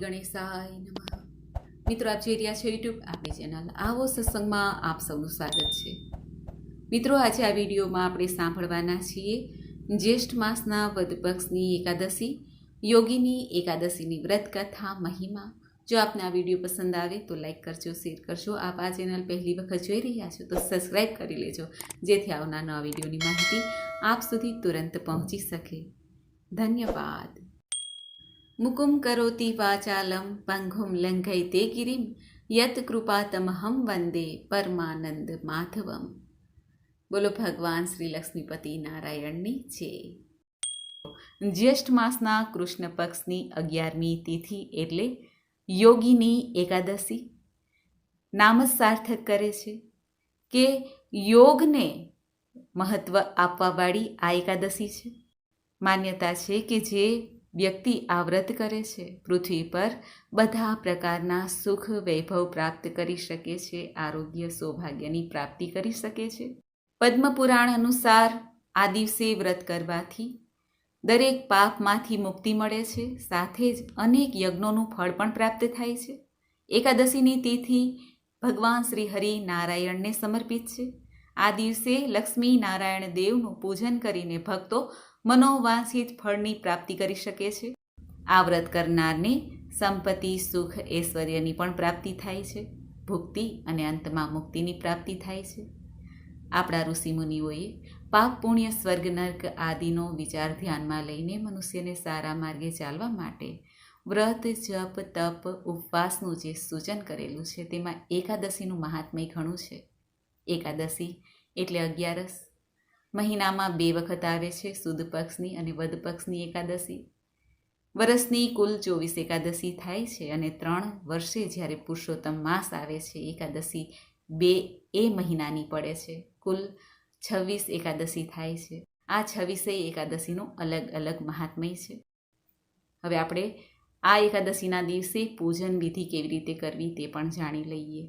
ગણેશાય નમઃ. મિત્રો, આપ જોઈ રહ્યા છો યુટ્યુબ આપણી ચેનલ આવો સત્સંગમાં આપ સૌનું સ્વાગત છે. મિત્રો, આજે આ વિડીયોમાં આપણે સાંભળવાના છીએ જ્યેષ્ઠ માસના વદ પક્ષની એકાદશી, યોગીની એકાદશીની વ્રત કથા મહિમા. જો આપને આ વિડીયો પસંદ આવે તો લાઈક કરજો, શેર કરજો. આપ આ ચેનલ પહેલી વખત જોઈ રહ્યા છો તો સબસ્ક્રાઈબ કરી લેજો, જેથી આવનાર નવા વિડીયોની માહિતી આપ સુધી તુરંત પહોંચી શકે. ધન્યવાદ. મુકુમ કરોતિ વાચાલમ પંગુમ લંઘયતે ગિરિમ યત કૃપાતમહમ વંદે પરમાનંદ માધવમ. બોલો ભગવાન શ્રી લક્ષ્મીપતિ નારાયણની છે. જ્યેષ્ઠ માસના કૃષ્ણ પક્ષની 11મી તિથિ એટલે યોગીની એકાદશી નામ જ સાર્થક કરે છે કે યોગને મહત્વ આપવાવાળી આ એકાદશી છે. માન્યતા છે કે જે વ્યક્તિ આ વ્રત કરે છે પૃથ્વી પર બધા પ્રકારના સુખ વૈભવ પ્રાપ્ત કરી શકે છે, આરોગ્ય સૌભાગ્યની પ્રાપ્તિ કરી શકે છે. પદ્મપુરાણ અનુસાર આ દિવસે વ્રત કરવાથી દરેક પાપમાંથી મુક્તિ મળે છે, સાથે જ અનેક યજ્ઞોનું ફળ પણ પ્રાપ્ત થાય છે. એકાદશીની તિથિ ભગવાન શ્રી હરિ નારાયણને સમર્પિત છે. આ દિવસે લક્ષ્મી નારાયણ દેવનું પૂજન કરીને ભક્તો મનોવાંછિત ફળની પ્રાપ્તિ કરી શકે છે. આ વ્રત કરનારને સંપત્તિ, સુખ, ઐશ્વર્યની પણ પ્રાપ્તિ થાય છે. ભુક્તિ અને અંતમાં મુક્તિની પ્રાપ્તિ થાય છે. આપણા ઋષિમુનિઓએ પાપ, પુણ્ય, સ્વર્ગ, નર્ક આદિનો વિચાર ધ્યાનમાં લઈને મનુષ્યને સારા માર્ગે ચાલવા માટે વ્રત, જપ, તપ, ઉપવાસનું જે સૂચન કરેલું છે તેમાં એકાદશીનું મહાત્મ્ય ઘણું છે. એકાદશી એટલે 11. મહિનામાં 2 વખત આવે છે, સુદ પક્ષની અને વદ પક્ષની એકાદશી. વર્ષની કુલ 24 એકાદશી થાય છે અને 3 વર્ષે જ્યારે પુરુષોત્તમ માસ આવે છે એકાદશી 2 મહિનાની પડે છે. કુલ 26 એકાદશી થાય છે. આ 26 એકાદશીનું અલગ અલગ મહાત્મ્ય છે. હવે આપણે આ એકાદશીના દિવસે પૂજન વિધિ કેવી રીતે કરવી તે પણ જાણી લઈએ.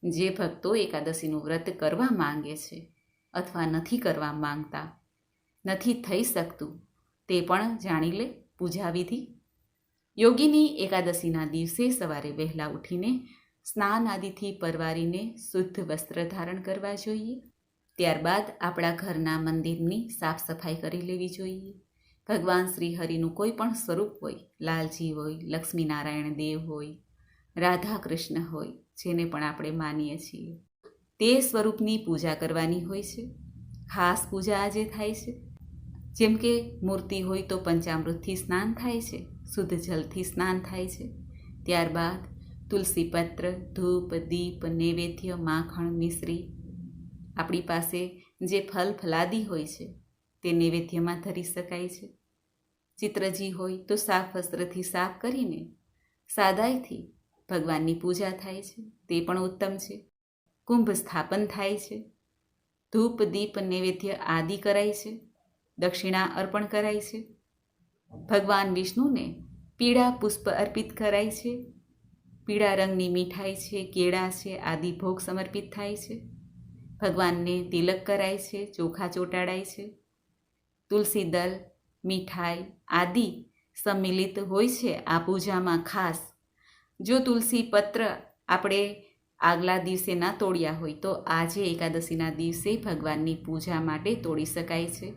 જે ભક્તો એકાદશીનું વ્રત કરવા માંગે છે અથવા નથી કરવા માંગતા, નથી થઈ શકતું, તે પણ જાણી લે પૂજા વિધિ. યોગીની એકાદશીના દિવસે સવારે વહેલા ઉઠીને સ્નાન આદિથી પરવારીને શુદ્ધ વસ્ત્ર ધારણ કરવા જોઈએ. ત્યારબાદ આપણા ઘરના મંદિરની સાફ સફાઈ કરી લેવી જોઈએ. ભગવાન શ્રી હરિનું કોઈ પણ સ્વરૂપ હોય, લાલજી હોય, લક્ષ્મીનારાયણ દેવ હોય, રાધા કૃષ્ણ હોય, જેને પણ આપણે માનીએ છીએ, તે સ્વરૂપની પૂજા કરવાની હોય છે. ખાસ પૂજા આજે થાય છે. જેમ કે મૂર્તિ હોય તો પંચામૃતથી સ્નાન થાય છે, શુદ્ધ જલથી સ્નાન થાય છે. ત્યારબાદ તુલસીપત્ર, ધૂપ, દીપ, નૈવેદ્ય, માખણ, મિશ્રી, આપણી પાસે જે ફલ ફલાદી હોય છે તે નૈવેદ્યમાં ધરી શકાય છે. ચિત્રજી હોય તો સાફ વસ્ત્રથી સાફ કરીને સાદાઈથી ભગવાનની પૂજા થાય છે, તે પણ ઉત્તમ છે. કુંભ સ્થાપન થાય છે. ધૂપ, દીપ, નૈવેદ્ય આદિ કરાય છે. દક્ષિણા અર્પણ કરાય છે. ભગવાન વિષ્ણુને પીળા પુષ્પ અર્પિત કરાય છે. પીળા રંગની મીઠાઈ છે, કેળા છે આદિ ભોગ સમર્પિત થાય છે. ભગવાનને તિલક કરાય છે, ચોખા ચોંટાડાય છે. તુલસી દળ, મીઠાઈ આદિ સંમિલિત હોય છે આ પૂજામાં. ખાસ જો તુલસી પત્ર આપણે આગલા દિવસે ના તોડ્યા હોય તો આજે એકાદશીના દિવસે ભગવાનની પૂજા માટે તોડી શકાય છે.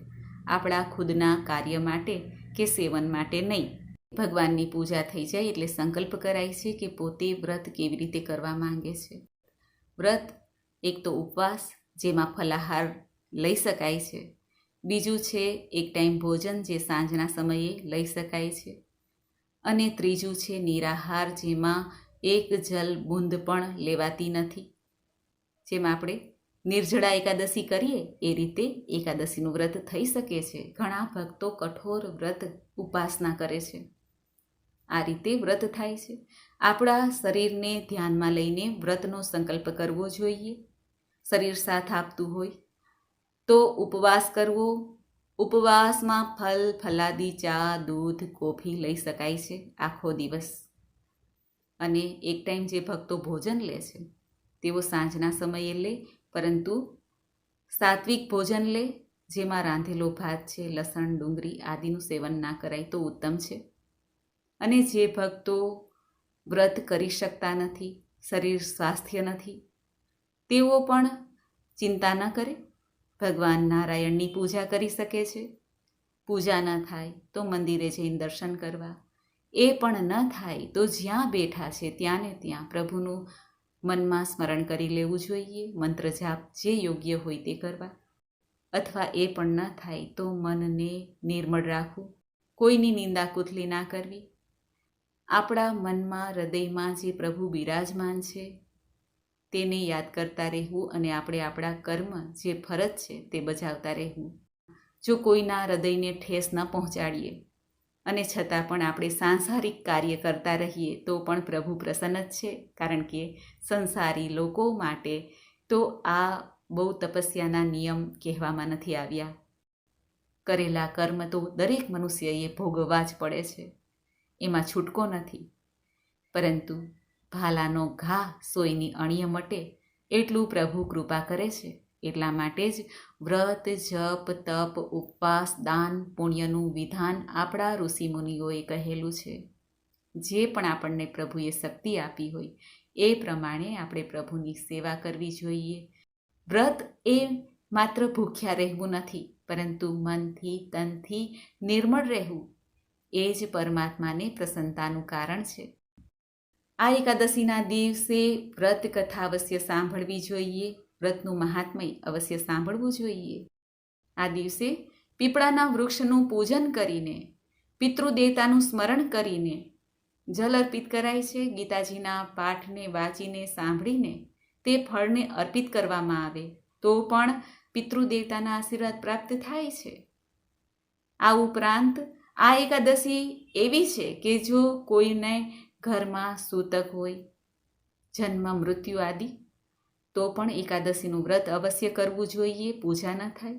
આપણા ખુદના કાર્ય માટે કે સેવન માટે નહીં. ભગવાનની પૂજા થઈ જાય એટલે સંકલ્પ કરાય છે કે પોતે વ્રત કેવી રીતે કરવા માંગે છે. વ્રત એક તો ઉપવાસ, જેમાં ફલાહાર લઈ શકાય છે. બીજું છે એક ટાઈમ ભોજન, જે સાંજના સમયે લઈ શકાય છે. અને ત્રીજું છે નિરાહાર, જેમાં એક જલ બૂંદ પણ લેવાતી નથી. જેમાં આપણે નિર્જળા એકાદશી કરીએ એ રીતે એકાદશીનું વ્રત થઈ શકે છે. ઘણા ભક્તો કઠોર વ્રત ઉપાસના કરે છે. આ રીતે વ્રત થાય છે. આપણા શરીરને ધ્યાનમાં લઈને વ્રતનો સંકલ્પ કરવો જોઈએ. શરીર સાથ આપતું હોય તો ઉપવાસ કરવો. ઉપવાસમાં ફલ ફલાદી, ચા, દૂધ, કોફી લઈ શકાય છે આખો દિવસ. અને એક ટાઈમ જે ભક્તો ભોજન લે છે તેઓ સાંજના સમયે લે, પરંતુ સાત્વિક ભોજન લે, જેમાં રાંધેલો ભાત છે, લસણ, ડુંગળી આદિનું સેવન ના કરાય તો ઉત્તમ છે. અને જે ભક્તો વ્રત કરી શકતા નથી, શરીર સ્વાસ્થ્ય નથી, તેઓ પણ ચિંતા ન કરે. ભગવાન નારાયણની પૂજા કરી શકે છે. પૂજા ન થાય તો મંદિરે જઈને દર્શન કરવા, એ પણ ન થાય તો જ્યાં બેઠા છે ત્યાં ને ત્યાં પ્રભુનું મનમાં સ્મરણ કરી લેવું જોઈએ. મંત્ર જાપ જે યોગ્ય હોય તે કરવા. અથવા એ પણ ન થાય તો મનને નિર્મળ રાખવું, કોઈની નિંદા કુથલી ના કરવી. આપણા મનમાં, હૃદયમાં જે પ્રભુ બિરાજમાન છે તેને યાદ કરતા રહેવું અને આપણે આપણા કર્મ જે ફરજ છે તે બજાવતા રહેવું. જો કોઈના હૃદયને ઠેસ ન પહોંચાડીએ અને છતાં પણ આપણે સાંસારિક કાર્ય કરતા રહીએ તો પણ પ્રભુ પ્રસન્ન જ છે. કારણ કે સંસારી લોકો માટે તો આ બહુ તપસ્યાના નિયમ કહેવામાં નથી આવ્યા. કરેલા કર્મ તો દરેક મનુષ્યએ ભોગવવા જ પડે છે, એમાં છૂટકો નથી. પરંતુ ભાલાનો ઘા સોયની અણીએ મટે એટલું પ્રભુ કૃપા કરે છે. એટલા માટે જ વ્રત, જપ, તપ, ઉપવાસ, દાન, પુણ્યનું વિધાન આપણા ઋષિમુનિઓએ કહેલું છે. જે પણ આપણને પ્રભુએ શક્તિ આપી હોય એ પ્રમાણે આપણે પ્રભુની સેવા કરવી જોઈએ. વ્રત એ માત્ર ભૂખ્યા રહેવું નથી, પરંતુ મનથી, તનથી નિર્મળ રહેવું એ જ પરમાત્માને પ્રસન્નતાનું કારણ છે. આ એકાદશીના દિવસે વ્રત કથા અવશ્ય સાંભળવી જોઈએ. વ્રતનું મહાત્મય અવશ્ય સાંભળવું જોઈએ. આ દિવસે પીપળાના વૃક્ષનું પૂજન કરીને, પિતૃદેવતાનું સ્મરણ કરીને જલ અર્પિત કરાય છે. ગીતાજીના પાઠને વાંચીને, સાંભળીને તે ફળને અર્પિત કરવામાં આવે તો પણ પિતૃદેવતાના આશીર્વાદ પ્રાપ્ત થાય છે. આ ઉપરાંત આ એકાદશી એવી છે કે જો કોઈને ઘરમાં સૂતક હોય, જન્મ, મૃત્યુ આદિ, તો પણ એકાદશીનું વ્રત અવશ્ય કરવું જોઈએ. પૂજા ન થાય.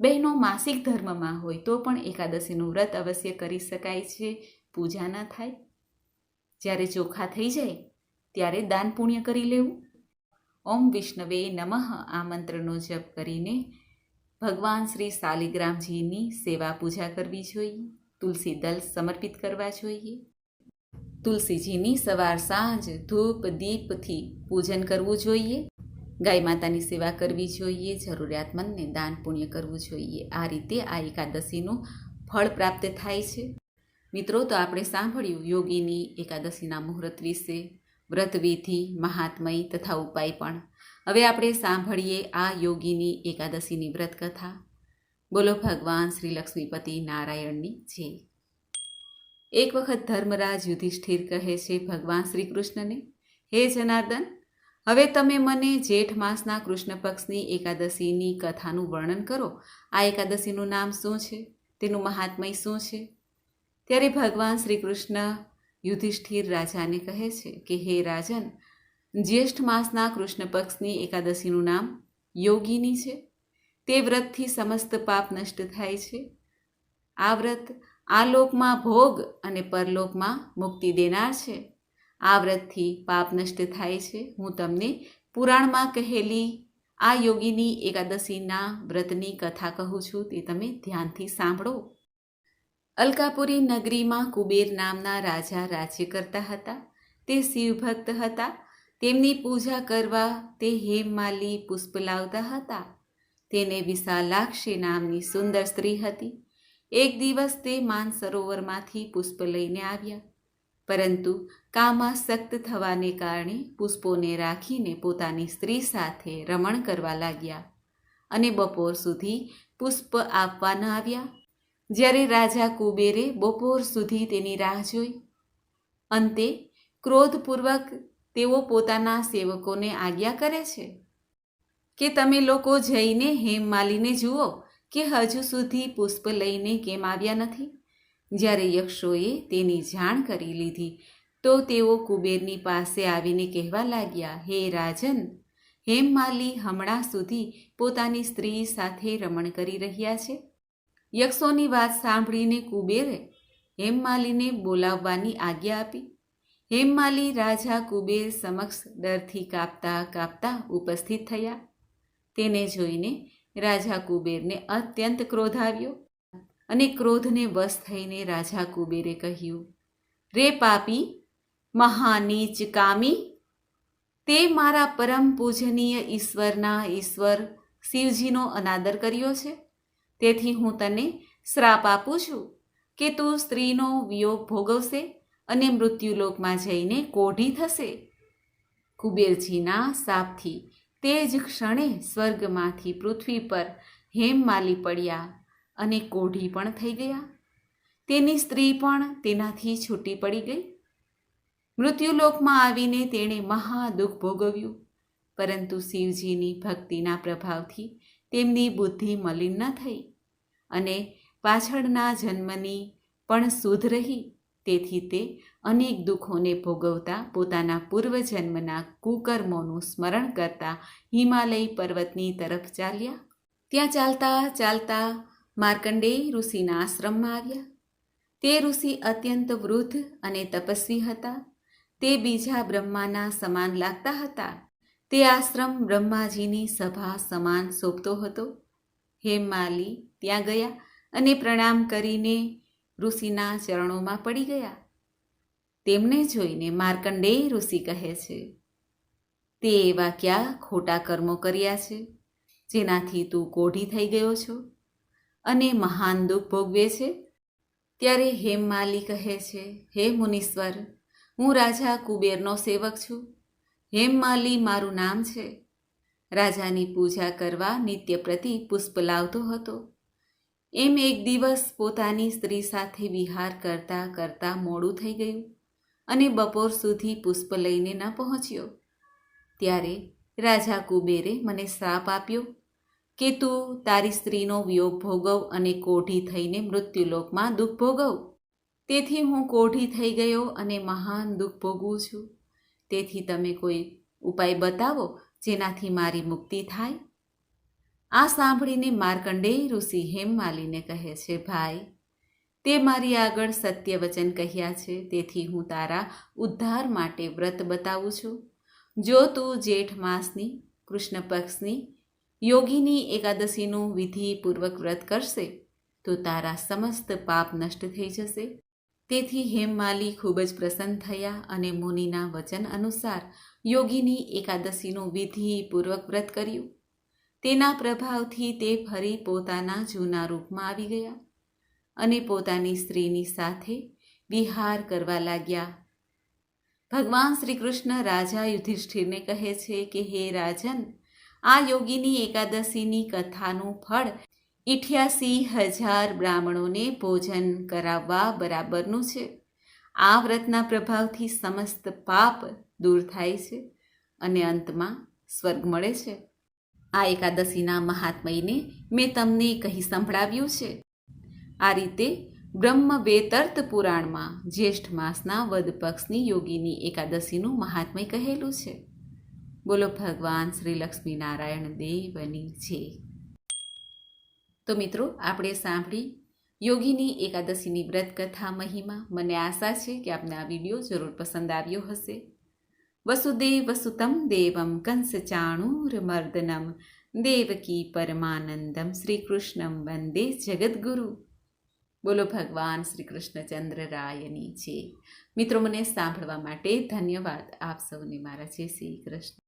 બહેનો માસિક ધર્મમાં હોય તો પણ એકાદશીનું વ્રત અવશ્ય કરી શકાય છે. પૂજા ન થાય. જ્યારે ચોખા થઈ જાય ત્યારે દાન પુણ્ય કરી લેવું. ઓમ વિષ્ણવે નમઃ આ મંત્રનો જપ કરીને ભગવાન શ્રી શાલિગ્રામજીની સેવા પૂજા કરવી જોઈએ. તુલસી દલ સમર્પિત કરવા જોઈએ. તુલસીજીની સવાર સાંજ ધૂપ દીપથી પૂજન કરવું જોઈએ. ગાય માતાની સેવા કરવી જોઈએ. જરૂરિયાતમંદને દાન પુણ્ય કરવું જોઈએ. આ રીતે આ એકાદશીનું ફળ પ્રાપ્ત થાય છે. મિત્રો, તો આપણે સાંભળ્યું યોગીની એકાદશીના મુહૂર્ત વિશે, વ્રતવિધિ, મહાત્મય તથા ઉપાય પણ. હવે આપણે સાંભળીએ આ યોગીની એકાદશીની વ્રત કથા. બોલો ભગવાન શ્રી લક્ષ્મીપતિ નારાયણની જય. એક વખત ધર્મરાજ યુધિષ્ઠિર કહે છે ભગવાન શ્રી કૃષ્ણને, હે જનાર્દન, હવે તમે મને જેઠ માસના કૃષ્ણ પક્ષની એકાદશીની કથાનું વર્ણન કરો. આ એકાદશીનું નામ શું છે? તેનું મહાત્મય શું છે? ત્યારે ભગવાન શ્રી કૃષ્ણ યુધિષ્ઠિર રાજાને કહે છે કે હે રાજન, જ્યેષ્ઠ માસના કૃષ્ણ પક્ષની એકાદશીનું નામ યોગીની છે. તે વ્રતથી સમસ્ત પાપ નષ્ટ થાય છે. આ વ્રત આ લોકમાં ભોગ અને પરલોકમાં મુક્તિ દેનાર છે. આ વ્રતથી પાપ નષ્ટ થાય છે. હું તમને પુરાણમાં કહેલી આ યોગીની એકાદશીના વ્રતની કથા કહું છું, તે તમે ધ્યાનથી સાંભળો. અલકાપુરી નગરીમાં કુબેર નામના રાજા રાજ્ય કરતા હતા. તે શિવભક્ત હતા. તેમની પૂજા કરવા તે હેમમાલી પુષ્પ લાવતા હતા. તેને વિશાલાક્ષી નામની સુંદર સ્ત્રી હતી. એક દિવસ તે માનસરોવરમાંથી પુષ્પ લઈને આવ્યા, પરંતુ કામાસક્ત થવાને કારણે પુષ્પોને રાખીને પોતાની સ્ત્રી સાથે રમણ કરવા લાગ્યા અને બપોર સુધી પુષ્પ આપવા ન આવ્યા. જ્યારે રાજા કુબેરે બપોર સુધી તેની રાહ જોઈ. અંતે ક્રોધપૂર્વક તેઓ પોતાના સેવકોને આજ્ઞા કરે છે કે તમે લોકો જઈને હેમમાલીને જુઓ કે હજુ સુધી પુષ્પ લઈને કેમ આવ્યા નથી. જ્યારે યક્ષોએ તેની જાણ કરી લીધી તો તેઓ કુબેરની પાસે આવીને કહેવા લાગ્યા, હે રાજન, હેમમાલી હમણાં સુધી પોતાની સ્ત્રી સાથે રમણ કરી રહ્યા છે. યક્ષોની વાત સાંભળીને કુબેરે હેમમાલીને બોલાવવાની આજ્ઞા આપી. હેમમાલી રાજા કુબેર સમક્ષ ડરથી કાંપતા કાંપતા ઉપસ્થિત થયા. તેને જોઈને રાજા કુબેરને અત્યંત ક્રોધ આવ્યો અને ક્રોધને વશ થઈને રાજા કુબેરે કહ્યું, રે પાપી, મહાનીચ કામી, તે મારા પરમ પૂજનીય ઈશ્વરના ઈશ્વર શિવજીનો અનાદર કર્યો છે, તેથી હું તને શ્રાપ આપું છું કે તું સ્ત્રીનો વિયોગ ભોગવશે અને મૃત્યુલોકમાં જઈને કોઢી થશે. કુબેરજીના શાપથી તે જ ક્ષણે સ્વર્ગમાંથી પૃથ્વી પર હેમમાલી પડ્યા અને કોઢી પણ થઈ ગયા. તેની સ્ત્રી પણ તેનાથી છૂટી પડી ગઈ. મૃત્યુલોકમાં આવીને તેણે મહાદુઃખ ભોગવ્યું, પરંતુ શિવજીની ભક્તિના પ્રભાવથી તેમની બુદ્ધિ મલિન ન થઈ અને પાછળના જન્મની પણ શુદ્ધ રહી. તેથી તે અનેક દુઃખોને ભોગવતા પોતાના પૂર્વજન્મના કુકર્મોનું સ્મરણ કરતા હિમાલય પર્વતની તરફ ચાલ્યા. ત્યાં ચાલતા ચાલતા માર્કંડેય ઋષિના આશ્રમમાં આવ્યા. તે ઋષિ અત્યંત વૃદ્ધ અને તપસ્વી હતા. તે બીજા બ્રહ્માના સમાન લાગતા હતા. તે આશ્રમ બ્રહ્માજીની સભા સમાન શોભતો હતો. હેમમાલી ત્યાં ગયા અને પ્રણામ કરીને ઋષિના ચરણોમાં પડી ગયા. તેમને જોઈને માર્કંડેય ઋષિ કહે છે, તે એવા ક્યાં ખોટા કર્મો કર્યા છે જેનાથી તું કોઢી થઈ ગયો છો અને મહાન દુઃખ ભોગવે છે? ત્યારે હેમમાલી કહે છે, હે મુનીશ્વર, હું રાજા કુબેરનો સેવક છું. હેમમાલી મારું નામ છે. રાજાની પૂજા કરવા નિત્ય પ્રતિ પુષ્પ લાવતો હતો. એમ એક દિવસ પોતાની સ્ત્રી સાથે વિહાર કરતાં કરતાં મોડું થઈ ગયું અને બપોર સુધી પુષ્પ લઈને ન પહોંચ્યો. ત્યારે રાજા કુબેરે મને શ્રાપ આપ્યો કે તું તારી સ્ત્રીનો વિયોગ ભોગવ અને કોઢી થઈને મૃત્યુલોકમાં દુઃખ ભોગવ. તેથી હું કોઢી થઈ ગયો અને મહાન દુઃખ ભોગવું છું. તેથી તમે કોઈ ઉપાય બતાવો જેનાથી મારી મુક્તિ થાય. આ સાંભળીને માર્કંડેય ઋષિ હેમમાલીને કહે છે, ભાઈ, તે મારી આગળ સત્ય વચન કહ્યા છે, તેથી હું તારા ઉદ્ધાર માટે વ્રત બતાવું છું. જો તું જેઠ માસની કૃષ્ણ પક્ષની યોગીની એકાદશીનું વિધિપૂર્વક વ્રત કરશે તો તારા સમસ્ત પાપ નષ્ટ થઈ જશે. તેથી હેમમાલી ખૂબ જ પ્રસન્ન થયા અને મુનિના વચન અનુસાર યોગીની એકાદશીનું વિધિપૂર્વક વ્રત કર્યું. તેના પ્રભાવથી તે ફરી પોતાના જૂના રૂપમાં આવી ગયા અને પોતાની સ્ત્રીની સાથે વિહાર કરવા લાગ્યા. ભગવાન શ્રી કૃષ્ણ રાજા યુધિષ્ઠિરને કહે છે કે હે રાજન, આ યોગીની એકાદશીની કથાનું ફળ 88,000 બ્રાહ્મણોને ભોજન કરાવવા બરાબરનું છે. આ વ્રતના પ્રભાવથી સમસ્ત પાપ દૂર થાય છે અને અંતમાં સ્વર્ગ મળે છે. આ એકાદશીના મહાત્મયને મેં તમને કહી સંભળાવ્યું છે. આ રીતે બ્રહ્મવેતર્ત પુરાણમાં જ્યેષ્ઠ માસના વદ પક્ષની યોગીની એકાદશીનું મહાત્મય કહેલું છે. બોલો ભગવાન શ્રી લક્ષ્મીનારાયણ દેવની જય. તો મિત્રો, આપણે સાંભળી યોગીની એકાદશીની વ્રત કથા મહિમા. મને આશા છે કે આપને આ વિડીયો જરૂર પસંદ આવ્યો હશે. વસુદેવ વસુતમ દેવમ કંસચાણૂરમર્દનમ દેવકી પરમાનંદમ શ્રી કૃષ્ણમ વંદે જગદ્ગુરુ. બોલો ભગવાન શ્રી કૃષ્ણચંદ્ર રાયની જય. મિત્રો, મને સાંભળવા માટે ધન્યવાદ. આપ સૌને મારા જય શ્રી કૃષ્ણ.